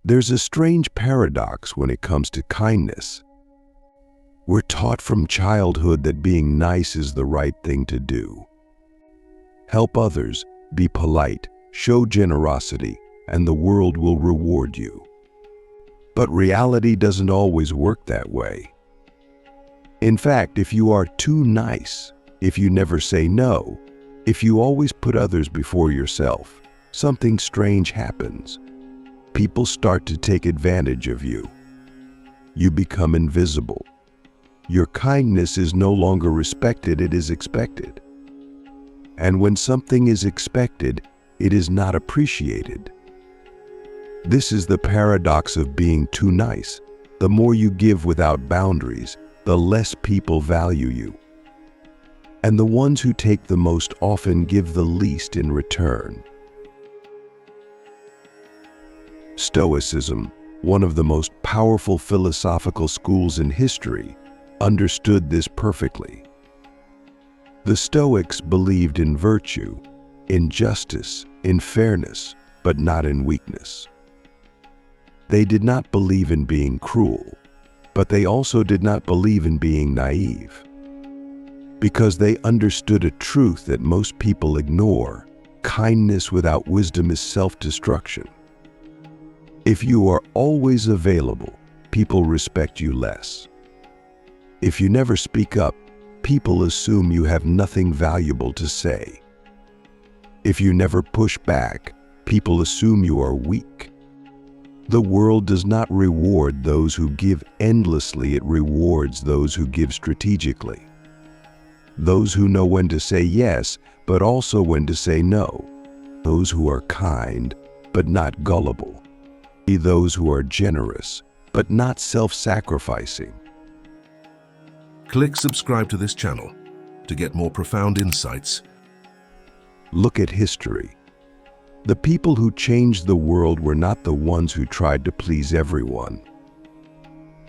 There's a strange paradox when it comes to kindness. We're taught from childhood that being nice is the right thing to do. Help others, be polite, show generosity, and the world will reward you. But reality doesn't always work that way. In fact, if you are too nice, if you never say no, if you always put others before yourself, something strange happens. People start to take advantage of you. You become invisible. Your kindness is no longer respected, it is expected. And when something is expected, it is not appreciated. This is the paradox of being too nice. The more you give without boundaries, the less people value you. And the ones who take the most often give the least in return. Stoicism, one of the most powerful philosophical schools in history, understood this perfectly. The Stoics believed in virtue, in justice, in fairness, but not in weakness. They did not believe in being cruel, but they also did not believe in being naive. Because they understood a truth that most people ignore: kindness without wisdom is self-destruction. If you are always available, people respect you less. If you never speak up, people assume you have nothing valuable to say. If you never push back, people assume you are weak. The world does not reward those who give endlessly, it rewards those who give strategically. Those who know when to say yes, but also when to say no. Those who are kind, but not gullible. Those who are generous, but not self-sacrificing. Click subscribe to this channel to get more profound insights. Look at history. The people who changed the world were not the ones who tried to please everyone.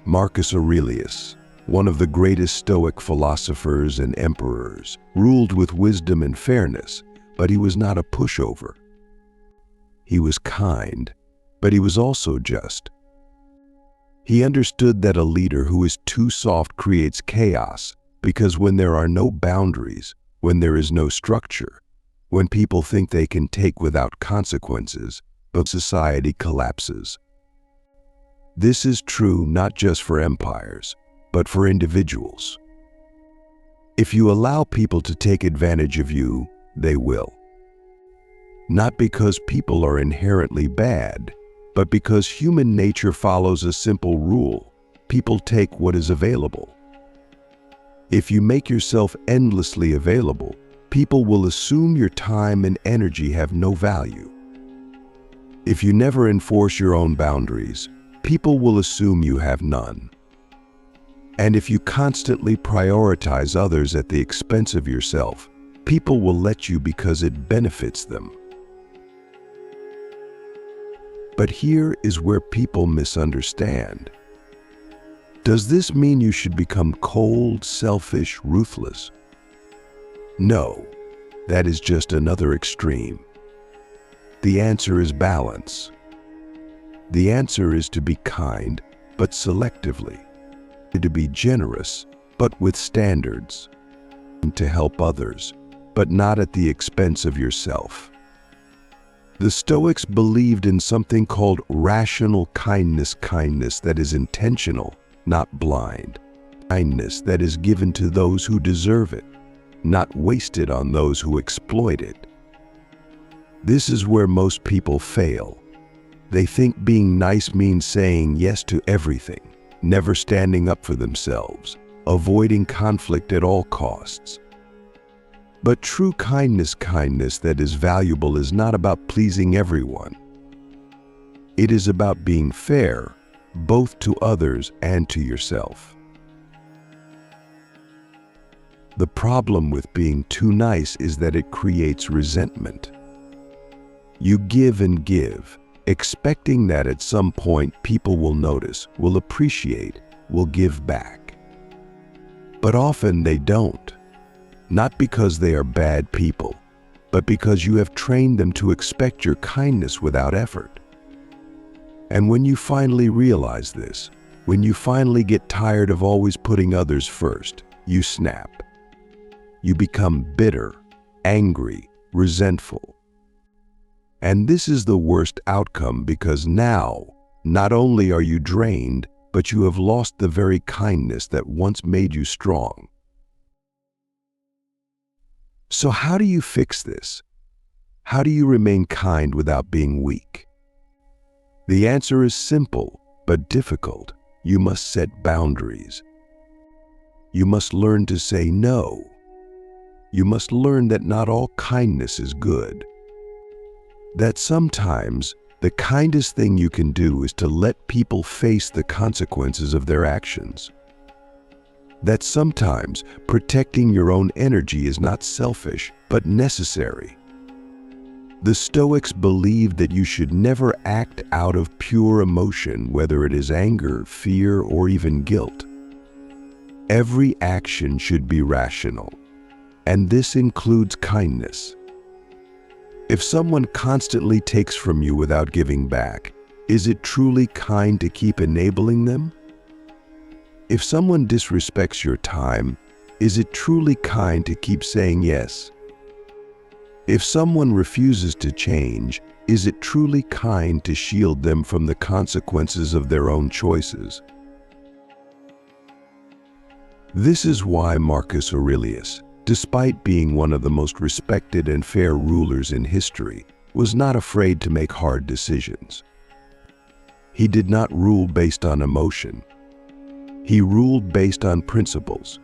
Marcus Aurelius, one of the greatest Stoic philosophers and emperors, ruled with wisdom and fairness, but he was not a pushover. He was kind, but he was also just. He understood that a leader who is too soft creates chaos, because when there are no boundaries, when there is no structure, when people think they can take without consequences, but society collapses. This is true not just for empires, but for individuals. If you allow people to take advantage of you, they will. Not because people are inherently bad, but because human nature follows a simple rule: people take what is available. If you make yourself endlessly available, people will assume your time and energy have no value. If you never enforce your own boundaries, people will assume you have none. And if you constantly prioritize others at the expense of yourself, people will let you because it benefits them. But here is where people misunderstand. Does this mean you should become cold, selfish, ruthless? No, that is just another extreme. The answer is balance. The answer is to be kind, but selectively. To be generous, but with standards. To help others, but not at the expense of yourself. The Stoics believed in something called rational kindness, kindness that is intentional, not blind. Kindness that is given to those who deserve it, not wasted on those who exploit it. This is where most people fail. They think being nice means saying yes to everything, never standing up for themselves, avoiding conflict at all costs. But true kindness, kindness that is valuable, is not about pleasing everyone. It is about being fair, both to others and to yourself. The problem with being too nice is that it creates resentment. You give and give, expecting that at some point people will notice, will appreciate, will give back. But often they don't. Not because they are bad people, but because you have trained them to expect your kindness without effort. And when you finally realize this, when you finally get tired of always putting others first, you snap. You become bitter, angry, resentful. And this is the worst outcome, because now, not only are you drained, but you have lost the very kindness that once made you strong. So how do you fix this? How do you remain kind without being weak? The answer is simple, but difficult. You must set boundaries. You must learn to say no. You must learn that not all kindness is good. That sometimes the kindest thing you can do is to let people face the consequences of their actions. That sometimes protecting your own energy is not selfish, but necessary. The Stoics believed that you should never act out of pure emotion, whether it is anger, fear, or even guilt. Every action should be rational, and this includes kindness. If someone constantly takes from you without giving back, is it truly kind to keep enabling them? If someone disrespects your time, is it truly kind to keep saying yes? If someone refuses to change, is it truly kind to shield them from the consequences of their own choices? This is why Marcus Aurelius, despite being one of the most respected and fair rulers in history, was not afraid to make hard decisions. He did not rule based on emotion. He ruled based on principles.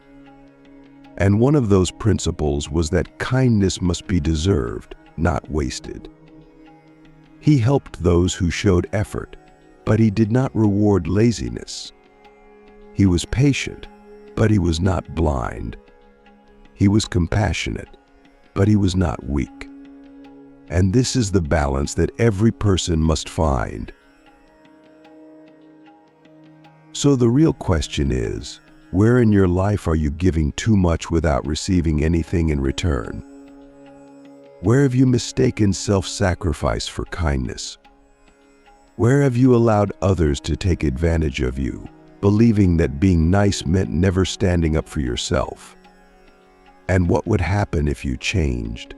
And one of those principles was that kindness must be deserved, not wasted. He helped those who showed effort, but he did not reward laziness. He was patient, but he was not blind. He was compassionate, but he was not weak. And this is the balance that every person must find. So the real question is, where in your life are you giving too much without receiving anything in return? Where have you mistaken self-sacrifice for kindness? Where have you allowed others to take advantage of you, believing that being nice meant never standing up for yourself? And what would happen if you changed?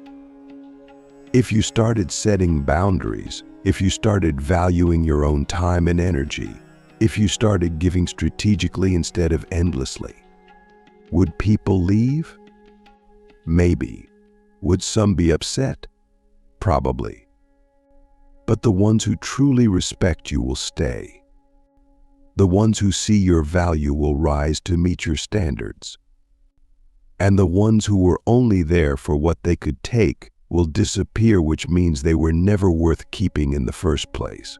If you started setting boundaries, if you started valuing your own time and energy, if you started giving strategically instead of endlessly, would people leave? Maybe. Would some be upset? Probably. But the ones who truly respect you will stay. The ones who see your value will rise to meet your standards. And the ones who were only there for what they could take will disappear, which means they were never worth keeping in the first place.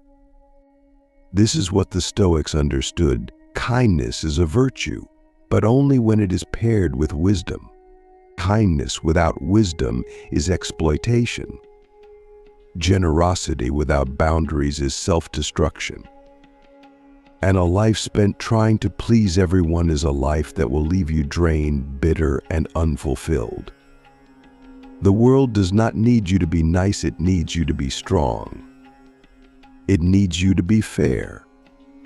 This is what the Stoics understood. Kindness is a virtue, but only when it is paired with wisdom. Kindness without wisdom is exploitation. Generosity without boundaries is self-destruction. And a life spent trying to please everyone is a life that will leave you drained, bitter, and unfulfilled. The world does not need you to be nice, it needs you to be strong. It needs you to be fair.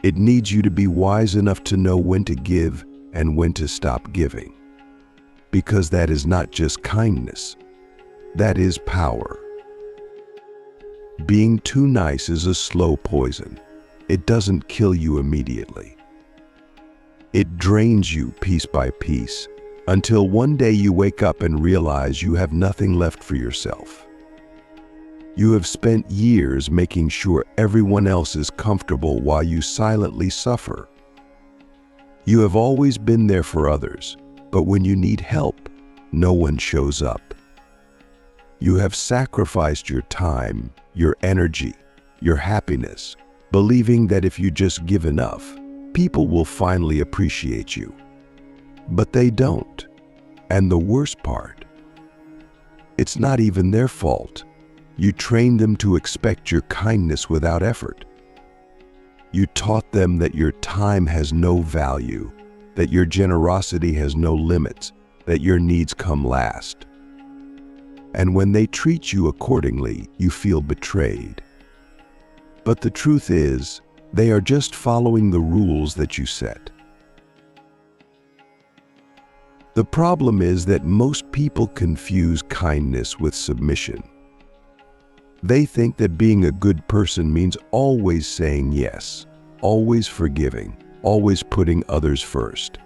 It needs you to be wise enough to know when to give and when to stop giving. Because that is not just kindness, that is power. Being too nice is a slow poison. It doesn't kill you immediately. It drains you piece by piece until one day you wake up and realize you have nothing left for yourself. You have spent years making sure everyone else is comfortable while you silently suffer. You have always been there for others, but when you need help, no one shows up. You have sacrificed your time, your energy, your happiness, believing that if you just give enough, people will finally appreciate you. But they don't. And the worst part, it's not even their fault. You trained them to expect your kindness without effort. You taught them that your time has no value, that your generosity has no limits, that your needs come last. And when they treat you accordingly, you feel betrayed. But the truth is, They are just following the rules that you set. The problem is that most people confuse kindness with submission. They think that being a good person means always saying yes, always forgiving, always putting others first.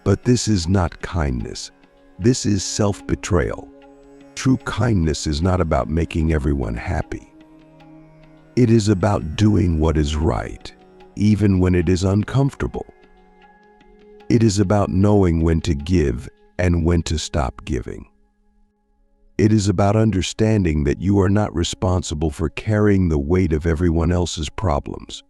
But this is not kindness. This is self-betrayal. True kindness is not about making everyone happy. It is about doing what is right, even when it is uncomfortable. It is about knowing when to give and when to stop giving. It is about understanding that you are not responsible for carrying the weight of everyone else's problems.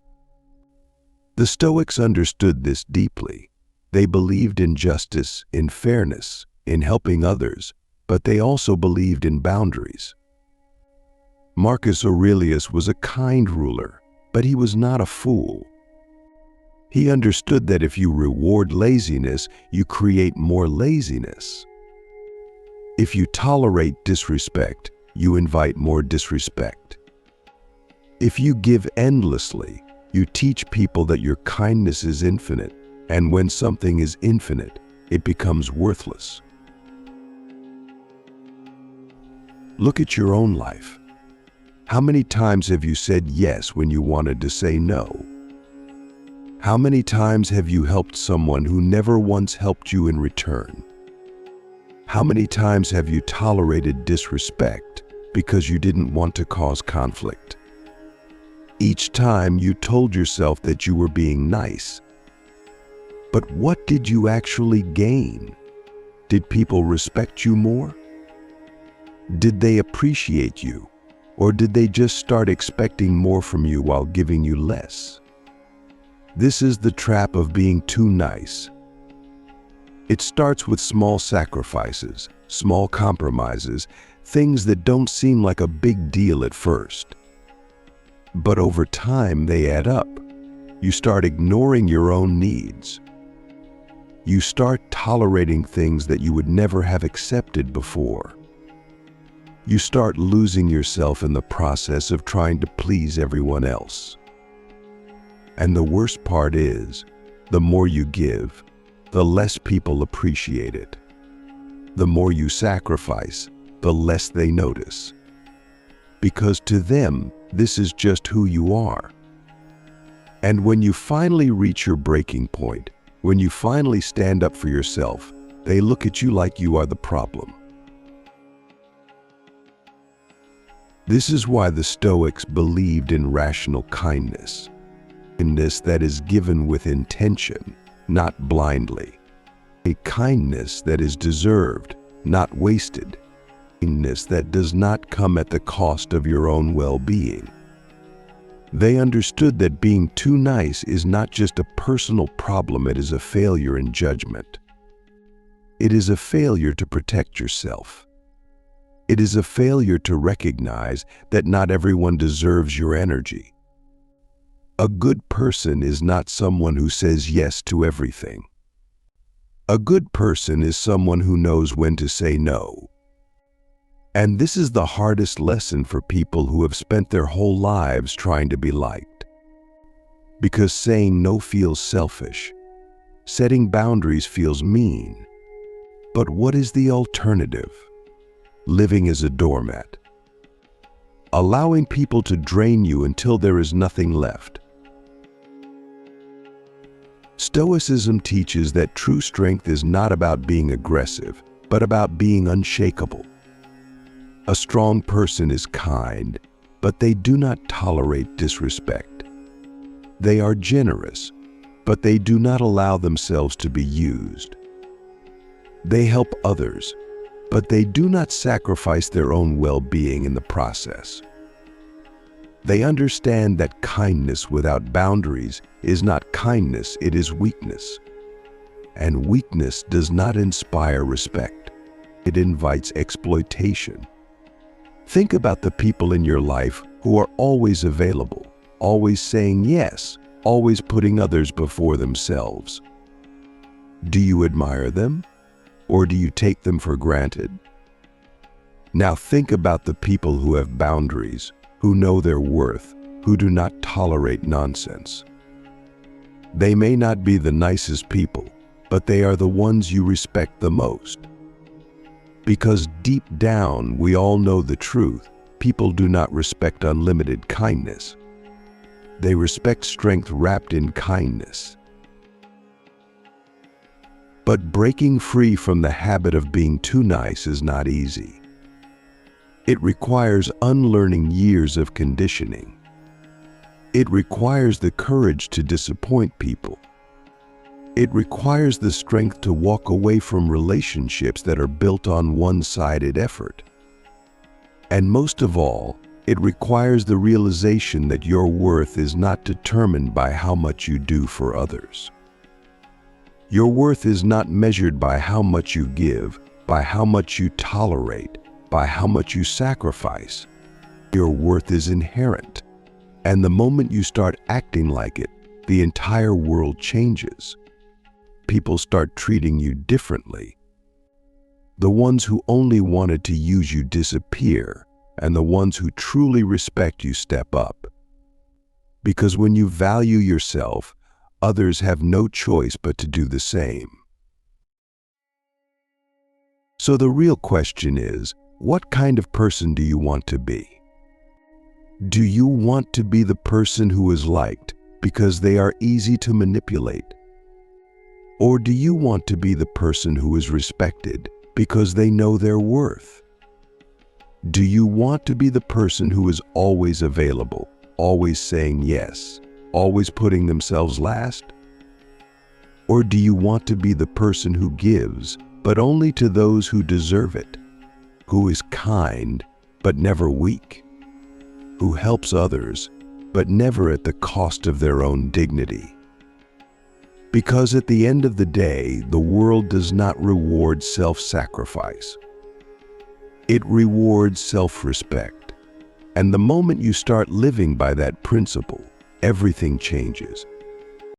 The Stoics understood this deeply. They believed in justice, in fairness, in helping others, but they also believed in boundaries. Marcus Aurelius was a kind ruler, but he was not a fool. He understood that if you reward laziness, you create more laziness. If you tolerate disrespect, you invite more disrespect. If you give endlessly, you teach people that your kindness is infinite, and when something is infinite, it becomes worthless. Look at your own life. How many times have you said yes when you wanted to say no? How many times have you helped someone who never once helped you in return? How many times have you tolerated disrespect because you didn't want to cause conflict? Each time you told yourself that you were being nice. But what did you actually gain? Did people respect you more? Did they appreciate you? Or did they just start expecting more from you while giving you less? This is the trap of being too nice. It starts with small sacrifices, small compromises, things that don't seem like a big deal at first. But over time, they add up. You start ignoring your own needs. You start tolerating things that you would never have accepted before. You start losing yourself in the process of trying to please everyone else. And the worst part is, the more you give, the less people appreciate it. The more you sacrifice, the less they notice. Because to them, this is just who you are. And when you finally reach your breaking point, when you finally stand up for yourself, they look at you like you are the problem. This is why the Stoics believed in rational kindness. Kindness that is given with intention, not blindly. A kindness that is deserved, not wasted. Kindness that does not come at the cost of your own well-being. They understood that being too nice is not just a personal problem, it is a failure in judgment. It is a failure to protect yourself. It is a failure to recognize that not everyone deserves your energy. A good person is not someone who says yes to everything. A good person is someone who knows when to say no. And this is the hardest lesson for people who have spent their whole lives trying to be liked. Because saying no feels selfish. Setting boundaries feels mean. But what is the alternative? Living as a doormat. Allowing people to drain you until there is nothing left. Stoicism teaches that true strength is not about being aggressive, but about being unshakable. A strong person is kind, but they do not tolerate disrespect. They are generous, but they do not allow themselves to be used. They help others, but they do not sacrifice their own well-being in the process. They understand that kindness without boundaries is not kindness, it is weakness. And weakness does not inspire respect. It invites exploitation. Think about the people in your life who are always available, always saying yes, always putting others before themselves. Do you admire them? Or do you take them for granted? Now think about the people who have boundaries, who know their worth, who do not tolerate nonsense. They may not be the nicest people, but they are the ones you respect the most. Because deep down, we all know the truth. People do not respect unlimited kindness. They respect strength wrapped in kindness. But breaking free from the habit of being too nice is not easy. It requires unlearning years of conditioning. It requires the courage to disappoint people. It requires the strength to walk away from relationships that are built on one-sided effort. And most of all, it requires the realization that your worth is not determined by how much you do for others. Your worth is not measured by how much you give, by how much you tolerate, by how much you sacrifice. Your worth is inherent. And the moment you start acting like it, the entire world changes. People start treating you differently. The ones who only wanted to use you disappear, and the ones who truly respect you step up. Because when you value yourself, others have no choice but to do the same. So the real question is, what kind of person do you want to be? Do you want to be the person who is liked because they are easy to manipulate? Or do you want to be the person who is respected because they know their worth? Do you want to be the person who is always available, always saying yes, always putting themselves last? Or do you want to be the person who gives, but only to those who deserve it, who is kind, but never weak, who helps others, but never at the cost of their own dignity? Because at the end of the day, the world does not reward self-sacrifice. It rewards self-respect. And the moment you start living by that principle, everything changes.